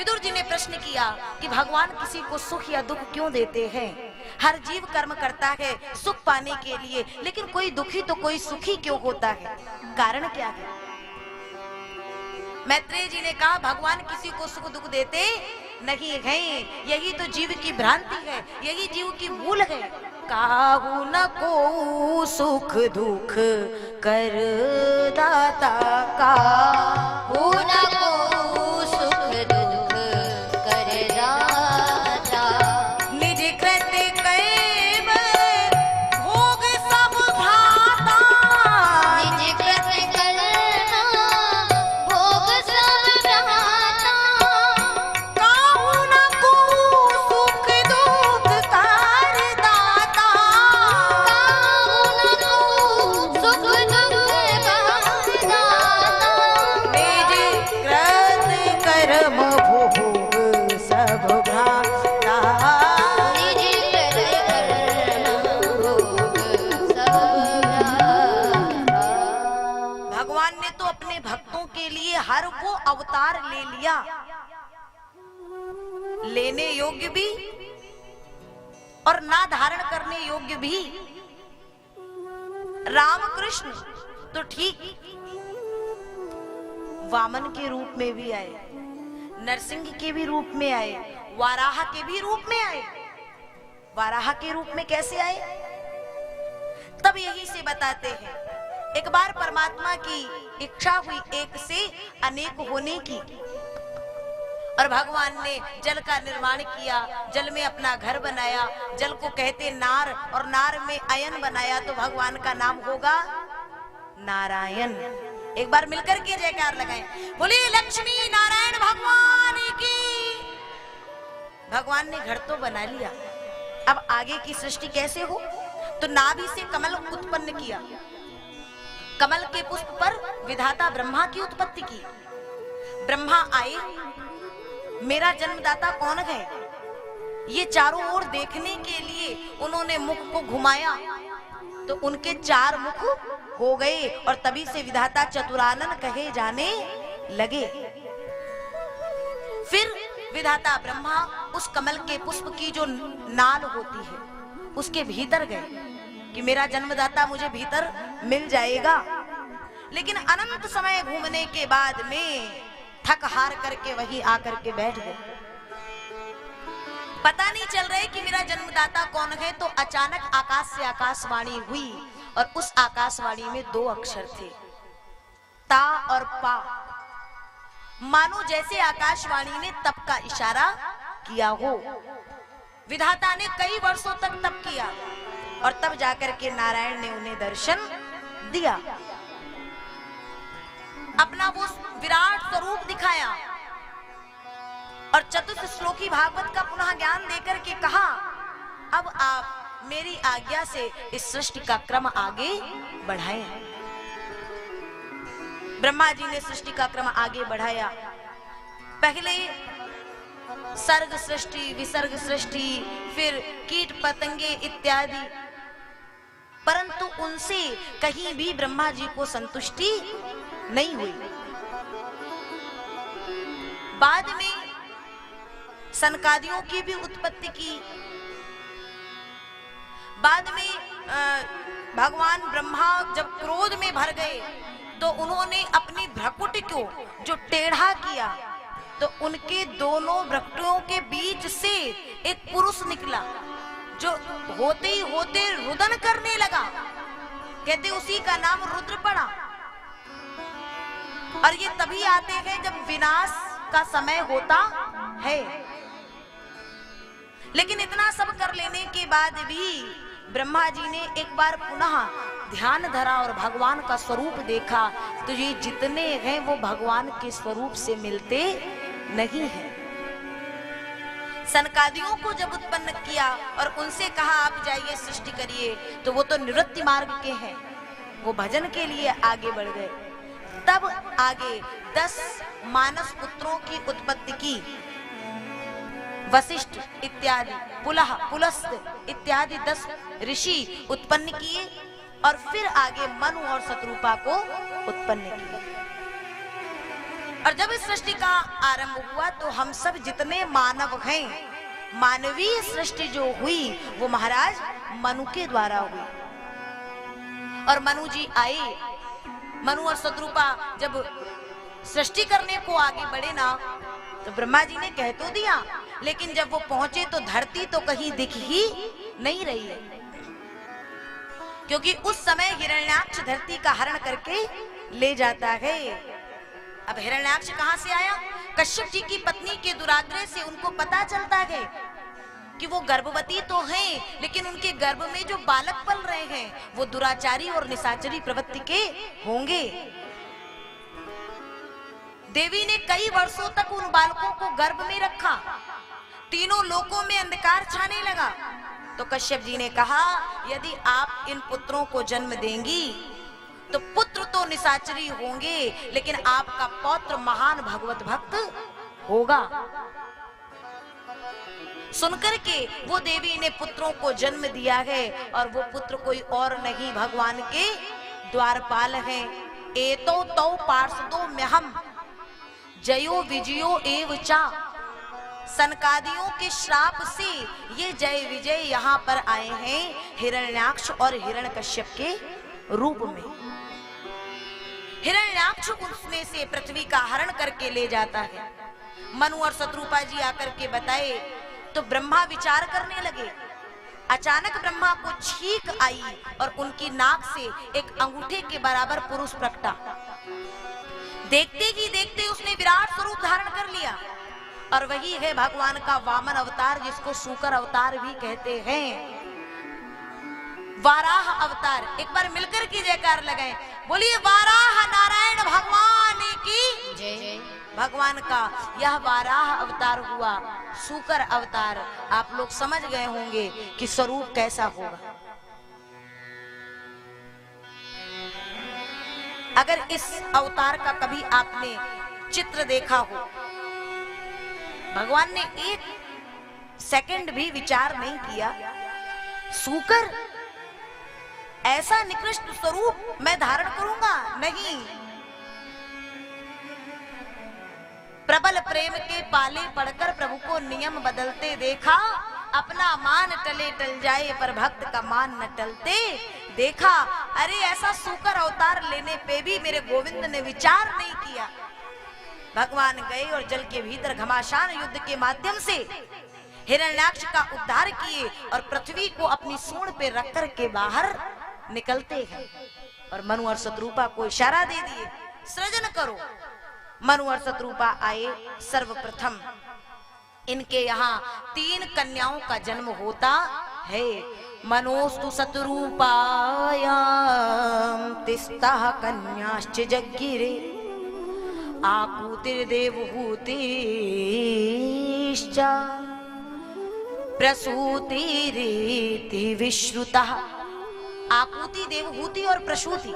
विदुर जी ने प्रश्न किया कि भगवान किसी को सुख या दुख क्यों देते हैं? हर जीव कर्म करता है सुख पाने के लिए, लेकिन कोई दुखी तो कोई सुखी क्यों होता है? कारण क्या है? मैत्रेय जी ने कहा भगवान किसी को सुख दुख देते नहीं है, यही तो जीव की भ्रांति है, यही जीव की भूल है। काहू न को सुख दुख कर दाता, काहू न को सुख दुख कर दाता, निज कृत्य कैव भोग सब भ्राता, निज कृत्य करना भोग सब भ्राता, काहू न को सुख दुख कर दाता, काहू न को सुख दुख कर दाता, निज कृत्य कर्म भोग सब भ्राता, निज कृत्य कर्म भोग सब भ्राता। भगवान ने तो अपने भक्तों के लिए हर वो अवतार ले लिया, लेने योग्य भी और ना धारण करने योग्य भी। रामकृष्ण तो ठीक वामन के रूप में भी आए, नरसिंह के भी रूप में आए, वाराह के भी रूप में आए। वाराह के रूप में कैसे आए? तब यही से बताते हैं, एक बार परमात्मा की इच्छा हुई एक से अनेक होने की, और भगवान ने जल का निर्माण किया, जल में अपना घर बनाया, जल को कहते नार, और नार में अयन बनाया, तो भगवान का नाम होगा नारायण। एक बार मिलकर के जयकार लगाएं, बोलिए लक्ष्मी नारायण भगवान की। भगवान ने घर तो बना लिया, अब आगे की सृष्टि कैसे हो? तो नाभि से कमल उत्पन्न किया, कमल के पुष्प पर विधाता ब्रह्मा की उत्पत्ति की। ब्रह्मा आए, मेरा जन्मदाता कौन है? ये चारों ओर देखने के लिए उन्होंने मुख को घुमाया, तो उनके चार मुख हो गए, और तभी से विधाता चतुरानन कहे जाने लगे। फिर विधाता ब्रह्मा उस कमल के पुष्प की जो नाल होती है उसके भीतर गए कि मेरा जन्मदाता मुझे भीतर मिल जाएगा। लेकिन अनंत समय घूमने के बाद में थक हार करके वहीं आकर के बैठ गए। पता नहीं चल रहा है कि मेरा जन्मदाता कौन है। तो अचानक आकाश से आकाशवाणी हुई, और उस आकाशवाणी में दो अक्षर थे, ता और पा। मानो जैसे आकाशवाणी ने तप का इशारा किया हो। विधाता ने कई वर्षों तक तप किया, और तब जाकर के नारायण ने उन्हें दर्शन दिया, अपना वो विराट स्वरूप दिखाया, और चतुर्थ श्लोकी भागवत का पुनः ज्ञान देकर के कहा, अब आप मेरी आज्ञा से इस सृष्टि का क्रम आगे बढ़ाएं। ब्रह्मा जी ने सृष्टि का क्रम आगे बढ़ाया। पहले सर्ग सृष्टि, विसर्ग सृष्टि, फिर कीट पतंगे इत्यादि, परंतु उनसे कहीं भी ब्रह्मा जी को संतुष्टि नहीं हुई। बाद में सनकादियों की भी उत्पत्ति की। बाद में भगवान ब्रह्मा जब क्रोध में भर गए तो उन्होंने अपनी भ्रकुटी को जो टेढ़ा किया, तो उनके दोनों भ्रकुटियों के बीच से एक पुरुष निकला, जो होते ही होते रुदन करने लगा। कहते उसी का नाम रुद्र पड़ा। और ये तभी आते हैं जब विनाश का समय होता है। लेकिन इतना सब कर लेने के बाद भी ब्रह्मा जी ने एक बार पुनः ध्यान धरा और भगवान का स्वरूप देखा, तो ये जितने हैं वो भगवान के स्वरूप से मिलते नहीं हैं। सनकादियों को जब उत्पन्न किया और उनसे कहा आप जाइए सृष्टि करिए, तो वो तो निवृत्ति मार्ग के हैं, वो भजन के लिए आगे बढ़ गए। तब आगे 10 मानस पुत्रों की उत्पत्ति की। वशिष्ठ इत्यादि, पुलस्त इत्यादि 10 ऋषि उत्पन्न किए, और फिर आगे मनु और शत्रुपा को उत्पन्न किए। और जब इस सृष्टि का आरंभ हुआ तो हम सब जितने मानव हैं, मानवीय सृष्टि जो हुई वो महाराज मनु के द्वारा हुई। और मनु जी आए, मनु और सतरूपा जब सृष्टि करने को आगे बढ़े ना, तो ब्रह्मा जी ने कह तो दिया, लेकिन जब वो पहुंचे तो धरती तो कहीं दिख ही नहीं रही है, क्योंकि उस समय हिरण्याक्ष धरती का हरण करके ले जाता है। अब हिरण्याक्ष कहां से आया? कश्यप जी की पत्नी के दुराग्रह से उनको पता चलता है कि वो गर्भवती तो हैं, लेकिन उनके गर्भ में जो बालक पल रहे हैं वो दुराचारी और निशाचरी प्रवृत्ति के होंगे। देवी ने कई वर्षों तक उन बालकों को गर्भ में रखा, तीनों लोकों में अंधकार छाने लगा। तो कश्यप जी ने कहा, यदि आप इन पुत्रों को जन्म देंगी तो पुत्र तो निशाचरी होंगे, लेकिन आपका पौत्र महान भगवत भक्त होगा। सुनकर के वो देवी ने पुत्रों को जन्म दिया है, और वो पुत्र कोई और नहीं भगवान के द्वारपाल हैं। एतो तौ पार्षदो म्यहम जयो विजयो एव चा। सनकादियों के श्राप से ये जय विजय यहाँ पर आए हैं हिरण्याक्ष और हिरण्यकश्यप के रूप में। हिरण्याक्ष उसमें से पृथ्वी का हरण करके ले जाता है। मनु और सतरूपा जी आकर के बताए तो ब्रह्मा विचार करने लगे। अचानक ब्रह्मा को छींक आई और उनकी नाक से एक अंगूठे के बराबर पुरुष प्रकटा। देखते ही देखते उसने विराट स्वरूप धारण कर लिया, और वही है भगवान का वामन अवतार, जिसको शूकर अवतार भी कहते हैं, वाराह अवतार। एक बार मिलकर की जयकार लगाएं, बोलिए वाराह नारायण भगवान की जय। भगवान का यह वाराह अवतार हुआ, शूकर अवतार। आप लोग समझ गए होंगे कि स्वरूप कैसा होगा। अगर इस अवतार का कभी आपने चित्र देखा हो, भगवान ने एक सेकंड भी विचार नहीं किया, शूकर ऐसा निकृष्ट स्वरूप मैं धारण करूंगा, नहीं। प्रबल प्रेम के पाले पड़कर प्रभु को नियम बदलते देखा, अपना मान टले टल जाए पर भक्त का मान न टलते देखा। अरे ऐसा शूकर अवतार लेने पे भी मेरे गोविंद ने विचार नहीं किया। भगवान गए और जल के भीतर घमासान युद्ध के माध्यम से हिरण्याक्ष का उद्धार किए, और पृथ्वी को अपनी सूंड पे रख कर के बाहर निकलते हैं, और मनु और शत्रुपा को इशारा दे दिए, सृजन करो। मनु और शत्रुपा आए। सर्वप्रथम इनके यहाँ 3 कन्याओं का जन्म होता है। मनोस्तु शत्रुपायां तिस्ताः कन्याश्च जज्ञिरे आकूतिर्देवहूतिश्च प्रसूतिरिति विश्रुतः। आकूति, देवहूति और प्रसूति,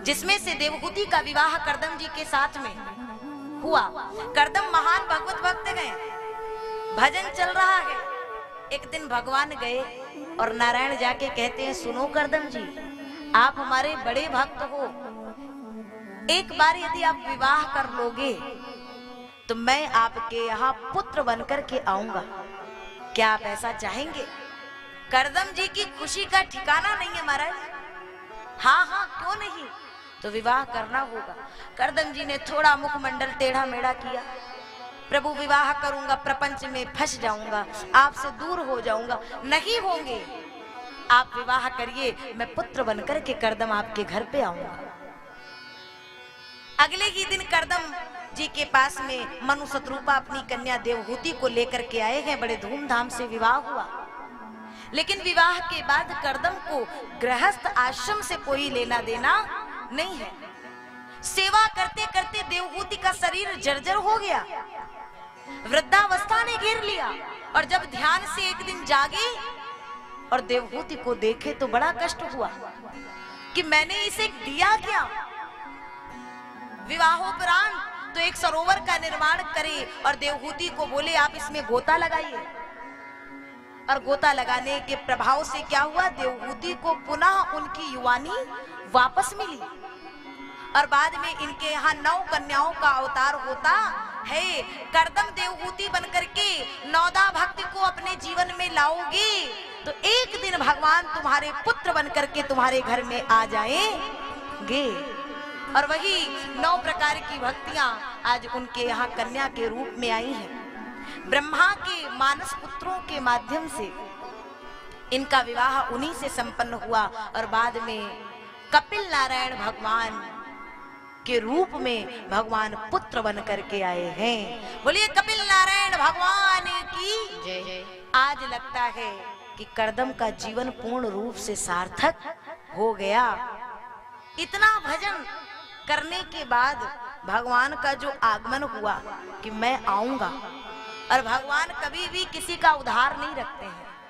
जिसमें से देवहूति का विवाह कर्दम जी के साथ में हुआ। कर्दम महान भगवत भक्त गए, भजन चल रहा है। एक दिन भगवान गए और नारायण जाके कहते हैं, सुनो कर्दम जी, आप हमारे बड़े भक्त हो, एक बार यदि आप विवाह कर लोगे तो मैं आपके यहाँ पुत्र बनकर के आऊंगा, क्या आप ऐसा चाहेंगे? कर्दम जी की खुशी का ठिकाना नहीं है महाराज। हाँ हाँ क्यों नहीं, तो विवाह करना होगा। कर्दम जी ने थोड़ा मुखमंडल टेढ़ा मेढ़ा किया, प्रभु विवाह करूंगा, प्रपंच में फंस जाऊंगा, आपसे दूर हो जाऊंगा। नहीं होंगे, आप विवाह करिए, मैं पुत्र बनकर के कर्दम आपके घर पे आऊंगा। अगले ही दिन कर्दम जी के पास में मनु शत्रुपा अपनी कन्या देवहूति को लेकर के आए हैं। बड़े धूमधाम से विवाह हुआ, लेकिन विवाह के बाद कर्दम को गृहस्थ आश्रम से कोई लेना देना नहीं है। सेवा करते करते देवहूति का शरीर जर्जर हो गया, वृद्धावस्था ने घेर लिया, और जब ध्यान से एक दिन जागे और देवहूति को देखे तो बड़ा कष्ट हुआ कि मैंने इसे दिया क्या। विवाहोपरांत तो एक सरोवर का निर्माण करे और देवहूति को बोले आप इसमें गोता लगाइए, और गोता लगाने के प्रभाव से क्या हुआ, देवहूति को पुनः उनकी युवानी वापस मिली। और बाद में इनके यहाँ 9 कन्याओं का अवतार होता है। करदम देवहूति बनकर के नौदा भक्त को अपने जीवन में लाओगे तो एक दिन भगवान तुम्हारे पुत्र बनकर के तुम्हारे घर में आ जाएंगे। और वही 9 प्रकार की भक्तियां आज उनके यहाँ कन्या के रूप में आई हैं। ब्रह्मा के मानस पुत्रों के माध्यम से इनका विवाह उन्हीं से संपन्न हुआ और बाद में कपिल नारायण भगवान के रूप में भगवान पुत्र बन करके आए हैं। बोलिए कपिल नारायण भगवान की जय। आज लगता है कि करदम का जीवन पूर्ण रूप से सार्थक हो गया। इतना भजन करने के बाद भगवान का जो आगमन हुआ कि मैं आऊंगा, और भगवान कभी भी किसी का उधार नहीं रखते हैं।